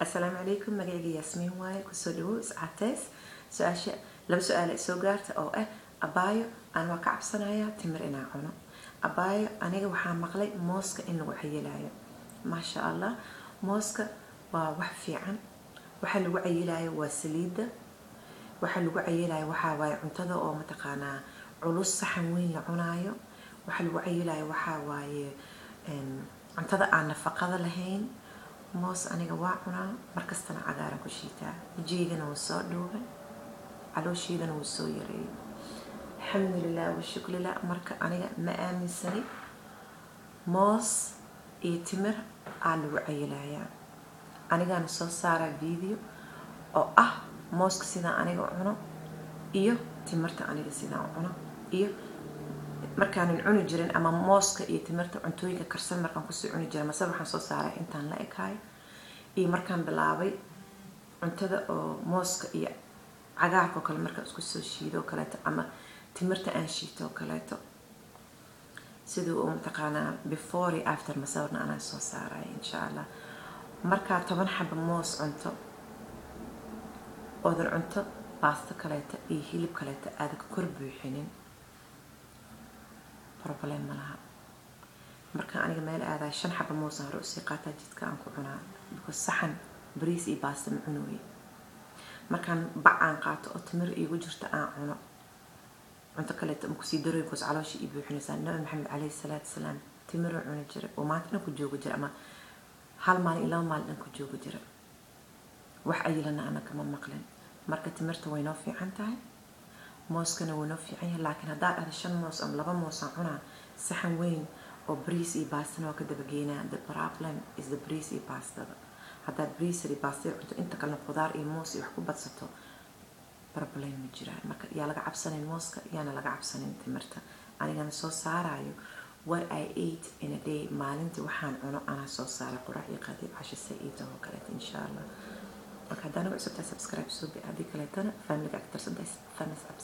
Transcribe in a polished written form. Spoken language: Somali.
السلام عليكم. مقاعي ياسمين واي كسودو iscaateeys سؤال لو سؤال soo gaarta oo ah abaayo aan waa ka cabsanayaa timir inaan cuno. abaayo aniga waxaan maqlay mooska in lagu cayilaayo. maasha allah, mooska waa wax fiican. waxa lagu cayilaayo waa saliida. waxa lagu cayilaayo waxa waaye cuntada oo mataqaanaa culus saxan weyn la cunaayo. waxa lagu cayilaayo waxa waaye cuntada aan nafaqada lahayn. moos aniga waa cunaa markastana cagaaran ku shiitaa. jiigana wuu soo dhuubay, calooshiidana wuu soo yareeyay. alxamdulilah wa shukrillah. marka aniga ma aaminsani moos iyo timir aa lagu cayilayaa. anigaana soo saaraa video oo ah mooska sidaan aniga u cuno iyo timirta aniga sidaan u cuno, iyo markaanan cuni jirin ama mooska iyo timirta cuntooyinka karsan markaan kusii cuni jiray mase waxaan soo saaray intaan la ekaay, iyo markaan bilaabay cuntada oo mooska iyo cagaarka oo kale markaan isku soo shiido oo kaleeto ama timirta aan shiito oo kaleeto sidoo uu mataqaanaa before iyo after masawirna anaa soo saaray insha allah. markaa 10 xabo moos cunto oodan cunto baasto kaleeto iyo hilib kaleeto aad ka kor buuxinin problem malaha. marka aniga meel aaday 5 xabo moos aan ruusi qaataa jidka aan ku cunaa because saxan bariis iyo baasto ma cunooy. markaan bacaan qaato oo timir iigu jirta aan cuno cunto kaleeto ma ku sii daroy because calooshii ii buuxinaysaa. nabi maxamed calayhi salaatu wasalaam timir uu cuni jiray oo maanta dhan ku joogo jira ama hal maalin ilaa maalin dhan ku joogo jira. wax ayilana anaka ma maqlin. marka timirta way noo fiican tahay, mooskana wuu noo fiican yahay. laakiin haddaa dhahdo 5 moos ama 2 moos aan cunaa saxan weyn oo bariis iyo baastana waa ka daba geynaa. the problem is the bariis iyo baastada. haddaad bariis iyo baasta cunto inta kalena khudaar iyo moos iyo wax ku badsato problem ma jiraan. marka yaa laga cabsanayn mooska yaana laga cabsanayn timirta. anigana soo saaraayo what I eat in a day. maalintii waxaan cuno anaa soo saara quraac iyo qadiib casho sa'iid oo kaleeto insha allah. marka haddana cusubtaa subscribe soo bi adii kaleetana family ka tirsantahay thumbs up.